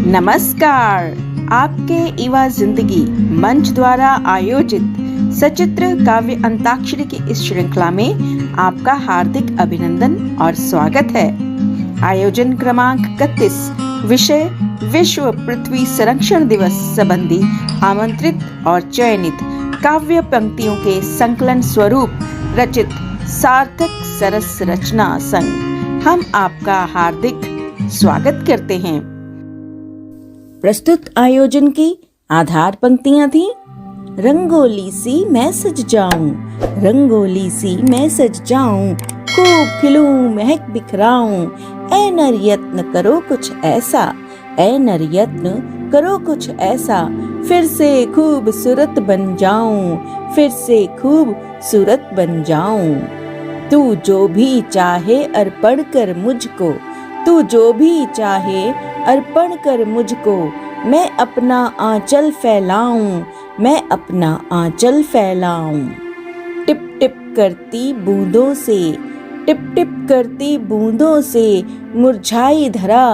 नमस्कार। आपके युवा जिंदगी मंच द्वारा आयोजित सचित्र काव्य अंताक्षरी की इस श्रृंखला में आपका हार्दिक अभिनंदन और स्वागत है। आयोजन क्रमांक 31, विषय विश्व पृथ्वी संरक्षण दिवस संबंधी आमंत्रित और चयनित काव्य पंक्तियों के संकलन स्वरूप रचित सार्थक सरस रचना संग हम आपका हार्दिक स्वागत करते हैं। प्रस्तुत आयोजन की आधार पंक्तियां थी। रंगोली सी मैं सज जाऊं, रंगोली सी मैं सज जाऊं, खूब खिलूं महक बिखराऊं, ऐ नर यत्न करो कुछ ऐसा, ऐ नर यत्न करो कुछ ऐसा, फिर से खूब सूरत बन जाऊं, फिर से खूब सूरत बन जाऊं। तू जो भी चाहे अर्पण कर मुझको, तू जो भी चाहे अर्पण कर मुझको, मैं अपना आंचल फैलाऊं, मैं अपना आंचल फैलाऊं। टिप टिप करती बूंदों से, टिप टिप करती बूंदों से मुरझाई धरा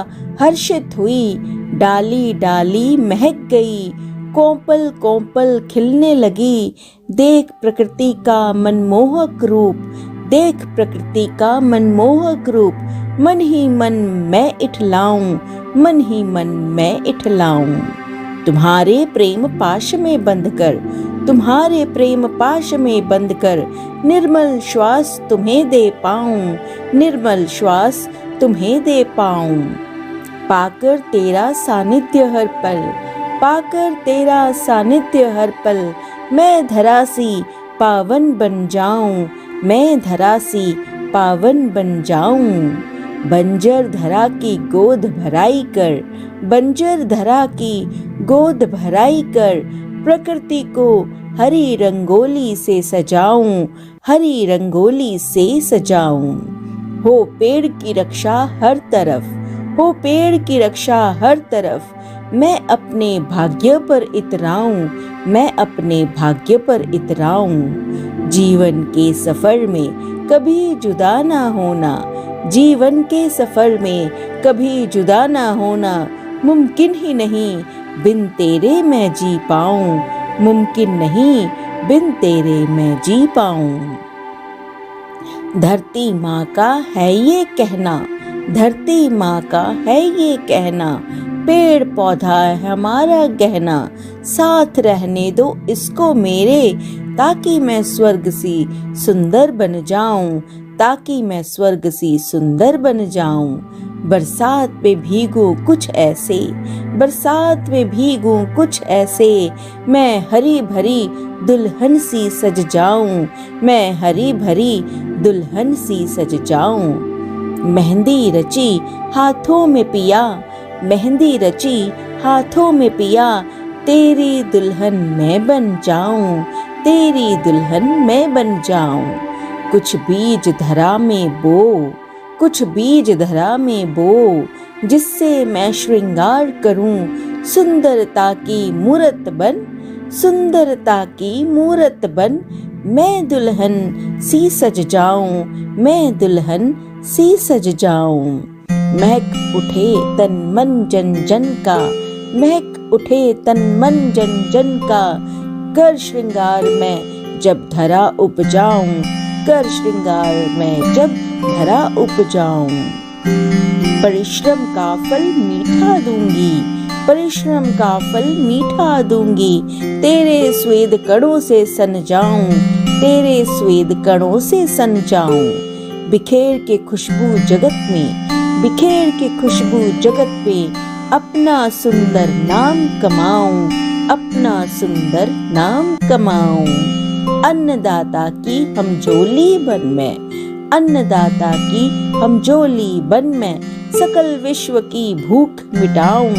हर्षित हुई, डाली डाली महक गई, कोंपल कोंपल खिलने लगी। देख प्रकृति का मनमोहक रूप, देख प्रकृति का मनमोहक रूप, मन ही मन मैं इठलाऊं, मन ही मन मैं इठलाऊं। तुम्हारे प्रेम पाश में बंध कर, तुम्हारे प्रेम पाश में बंध कर, निर्मल श्वास तुम्हें दे पाऊं, निर्मल श्वास तुम्हें दे पाऊं। पाकर तेरा सानिध्य हर पल, पाकर तेरा सानिध्य हर पल, मैं धरासी पावन बन जाऊं, मैं धरासी पावन बन जाऊं। बंजर धरा की गोद भराई कर, बंजर धरा की गोद भराई कर, प्रकृति को हरी रंगोली से सजाऊं, हरी रंगोली से सजाऊं। हो पेड़ की रक्षा हर तरफ, हो पेड़ की रक्षा हर तरफ, मैं अपने भाग्य पर इतराऊं, मैं अपने भाग्य पर इतराऊं। जीवन के सफर में कभी जुदा ना होना, जीवन के सफर में कभी जुदा ना होना, मुमकिन ही नहीं बिन तेरे मैं जी पाऊं, मुमकिन नहीं बिन तेरे मैं जी पाऊं। धरती माँ का है ये कहना, धरती माँ का है ये कहना, पेड़ पौधा है हमारा गहना, साथ रहने दो इसको मेरे, ताकि मैं स्वर्ग सी सुंदर बन जाऊं, ताकि मैं स्वर्ग सी सुंदर बन जाऊं। बरसात में भीगूं कुछ ऐसे, बरसात में भीगूं कुछ ऐसे, मैं हरी भरी दुल्हन सी सज जाऊं, मैं हरी भरी दुल्हन सी सज जाऊं। मेहंदी रची हाथों में पिया, मेहंदी रची हाथों में पिया, तेरी दुल्हन मैं बन जाऊं, तेरी दुल्हन मैं बन जाऊं। कुछ बीज धरा में बो, कुछ बीज धरा में बो, जिससे मैं श्रृंगार करूं, सुंदरता की मूरत बन, सुंदरता की मूरत बन, मैं दुल्हन सी सज जाऊं, मैं दुल्हन सी सज जाऊं। महक उठे तन मन जन जन का, महक उठे तन मन जन जन का, कर श्रृंगार में जब धरा उपजाऊं, कर श्रृंगार में जब धरा उपजाऊं। परिश्रम का फल मीठा दूंगी, परिश्रम का फल मीठा दूंगी, तेरे स्वेद कणों से सन जाऊं, तेरे स्वेद कणों से सन जाऊं। बिखेर के खुशबू जगत में, बिखेर के खुशबू जगत में, अपना सुंदर नाम कमाऊं, अपना सुंदर नाम कमाऊं। अन्नदाता की हम झोली बन मैं, अन्नदाता की हम झोली बन मैं, सकल विश्व की भूख मिटाऊं,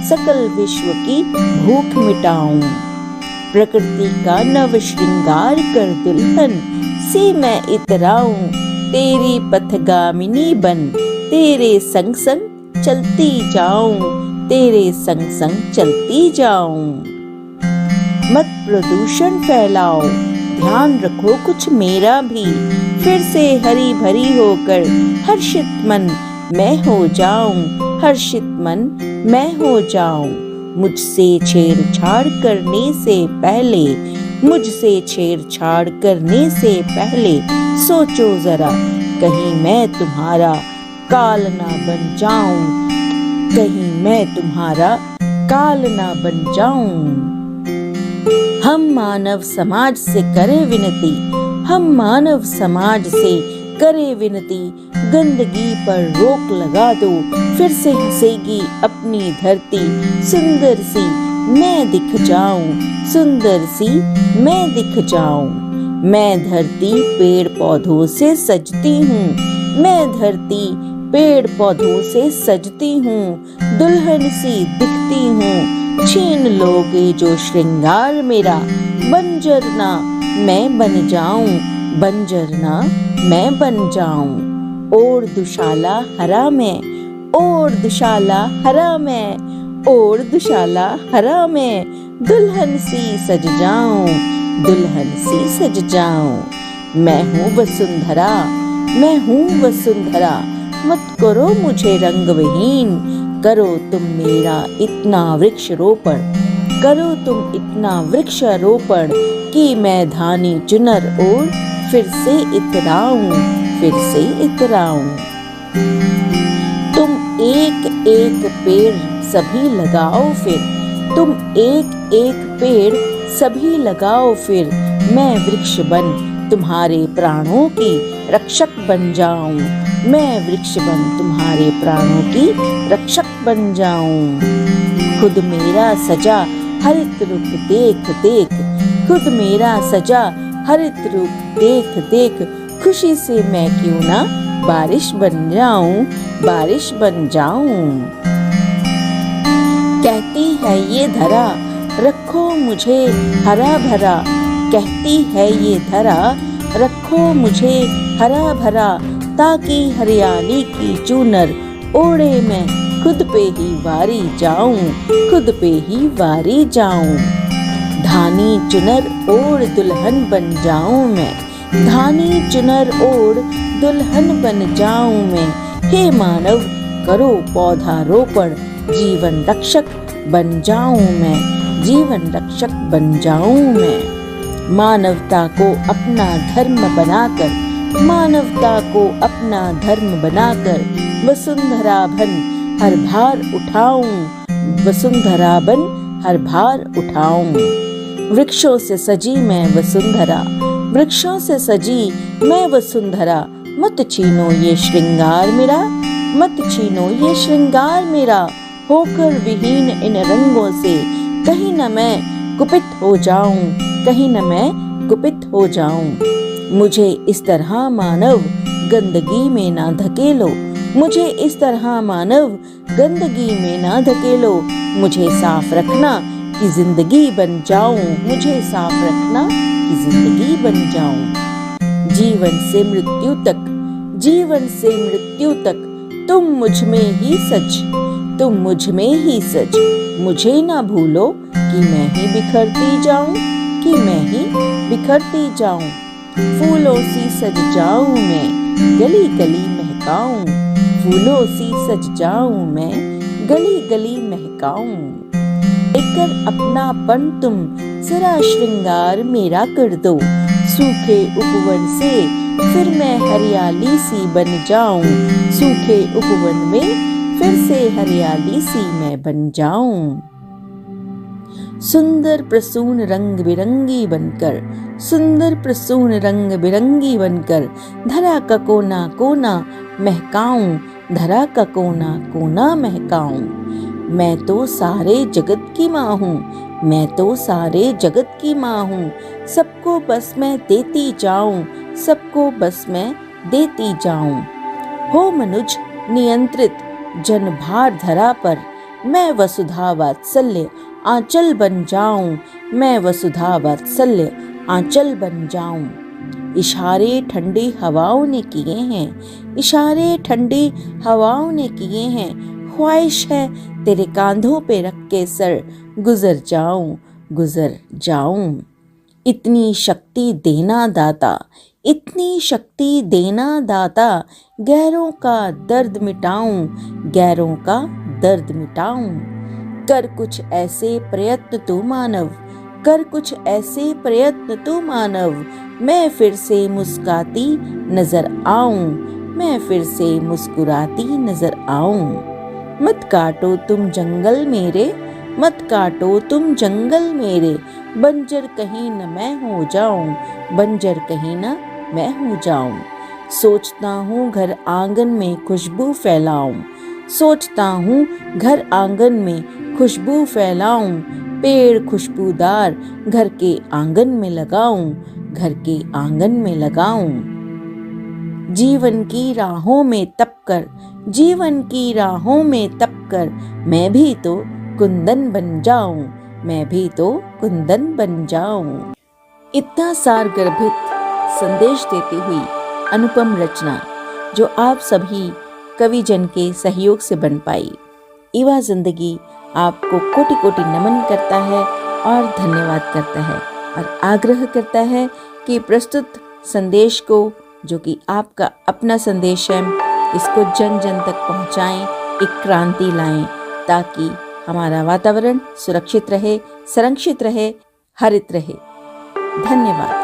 सकल विश्व की भूख मिटाऊं। प्रकृति का नव श्रृंगार कर दुल्हन सी मैं इतराऊं, तेरी पथगामिनी बन, तेरे संग संग चलती जाऊं, तेरे संग संग चलती जाऊं। मत प्रदूषण फैलाओ, ध्यान रखो कुछ मेरा भी, फिर से हरी भरी होकर हर्षित मन मैं हो जाऊं, हर्षित मन मैं हो जाऊं। मुझसे छेड़छाड़ करने से पहले, मुझसे छेड़छाड़ करने से पहले सोचो जरा, कहीं मैं तुम्हारा काल ना बन जाऊं, कहीं मैं तुम्हारा काल ना बन जाऊं। हम मानव समाज से करें विनती, हम मानव समाज से करे विनती, गंदगी पर रोक लगा दो, फिर से हंसेगी अपनी धरती। सुंदर सी मैं दिख जाऊं, सुंदर सी मैं दिख जाऊं। मैं धरती पेड़ पौधों से सजती हूँ, मैं धरती पेड़ पौधों से सजती हूँ, दुल्हन सी दिखती हूँ। छीन लोगे जो श्रृंगार मेरा, बंजर ना मैं बन जाऊं, बंजर ना मैं बन जाऊं। ओढ़ दुशाला हरा मैं, ओढ़ दुशाला हरा मैं, ओढ़ दुशाला हरा मैं, दुल्हन सी सज जाऊं, दुल्हन सी सज जाऊं। मैं हूँ वसुंधरा, मैं हूँ वसुंधरा, मत करो मुझे रंग विहीन। करो तुम मेरा इतना वृक्षारोपण, करो तुम इतना वृक्षारोपण कि मैं धानी चुनर ओढ़ फिर से इतराऊं, फिर से इतराऊं। तुम एक एक पेड़ सभी लगाओ फिर, तुम एक एक पेड़ सभी लगाओ फिर, मैं वृक्ष बन तुम्हारे प्राणों की रक्षक बन जाऊं, मैं वृक्ष बन तुम्हारे प्राणों की रक्षक बन जाऊं। खुद मेरा सजा हरित रूप देख देख, खुद मेरा सजा हरित रूप देख देख, खुशी से मैं क्यों ना बारिश बन जाऊं, बारिश बन जाऊं। कहती है ये धरा रखो मुझे हरा भरा, कहती है ये धरा रखो मुझे हरा भरा, ताकि हरियाली की चूनर ओढ़े मैं खुद पे ही वारी जाऊं, खुद पे ही वारी जाऊं। धानी चुनर ओढ़ दुल्हन बन जाऊं मैं, धानी चुनर ओढ़ दुल्हन बन जाऊं मैं। हे मानव करो पौधा रोपण, जीवन रक्षक बन जाऊं मैं, जीवन रक्षक बन जाऊं मैं। मानवता को अपना धर्म बनाकर, मानवता को अपना धर्म बनाकर, वसुंधरा बन हर भार उठाऊं, वसुंधरा बन हर भार उठाऊं। वृक्षों से सजी मैं वसुंधरा, वृक्षों से सजी मैं वसुंधरा, मत छीनो ये श्रृंगार मेरा, मत छीनो ये श्रृंगार मेरा। होकर विहीन इन रंगों से कहीं न मैं कुपित हो जाऊं, कहीं न मैं कुपित हो जाऊं। मुझे इस तरह मानव गंदगी में ना धकेलो, मुझे इस तरह मानव गंदगी में ना धकेलो। मुझे साफ रखना कि जिंदगी बन जाऊं, मुझे साफ रखना कि जिंदगी बन जाऊं। जीवन से मृत्यु तक, जीवन से मृत्यु तक तुम मुझ में ही सच, तुम मुझ में ही सच। मुझे ना भूलो कि मैं ही बिखरती जाऊं, कि मैं ही बिखरती जाऊं। फूलों सी सज जाऊं मैं, गली गली महकाऊं, फूलों सी सज जाऊं मैं, गली गली महकाऊं। लेकर अपनापन तुम जरा श्रृंगार मेरा कर दो, सूखे उपवन से फिर मैं हरियाली सी बन जाऊं, सूखे उपवन में फिर से हरियाली सी मैं बन जाऊं। सुंदर प्रसून रंग बिरंगी बनकर, सुंदर प्रसून रंग बिरंगी बनकर, धरा का कोना कोना महकाऊं, धरा का कोना कोना महकाऊं। मैं तो सारे जगत की माँ हूँ, मैं तो सारे जगत की माँ हूँ। सबको बस मैं देती जाऊं, सबको बस मैं देती जाऊं। हो मनुज नियंत्रित जनभार धरा पर, मैं वसुधा वात्सल्य आंचल बन जाऊं, मैं वसुधा वात्सल्य आंचल बन जाऊं। इशारे ठंडी हवाओं ने किए हैं, इशारे ठंडी हवाओं ने किए हैं। ख्वाहिश है तेरे कांधों पे रख के सर गुजर जाऊं, गुजर जाऊं। इतनी शक्ति देना दाता, इतनी शक्ति देना दाता, गैरों का दर्द मिटाऊं, गैरों का दर्द मिटाऊं। कर कुछ ऐसे प्रयत्न तू मानव, कर कुछ ऐसे प्रयत्न तू मानव, मैं फिर से मुस्कुराती नजर आऊं, मैं फिर से मुस्कुराती नजर आऊं। मत काटो तुम जंगल मेरे, मत काटो तुम जंगल मेरे, बंजर कहीं न मैं हो जाऊं, बंजर कहीं न मैं हो जाऊं। सोचता हूँ घर आंगन में खुशबू फैलाऊं, सोचता हूँ घर आंगन में खुशबू फैलाऊं, पेड़ खुशबूदार घर के आंगन में लगाऊं, घर के आंगन में लगाऊं। जीवन की राहों में तपकर, जीवन की राहों में तपकर, मैं भी तो कुंदन बन जाऊं, मैं भी तो कुंदन बन जाऊं। इतना सार गर्भित संदेश देती हुई अनुपम रचना जो आप सभी कवि जन के सहयोग से बन पाई। युवा जिंदगी आपको कोटि कोटि नमन करता है और धन्यवाद करता है और आग्रह करता है कि प्रस्तुत संदेश को, जो कि आपका अपना संदेश है, इसको जन जन तक पहुंचाएं, एक क्रांति लाएं, ताकि हमारा वातावरण सुरक्षित रहे, संरक्षित रहे, हरित रहे। धन्यवाद।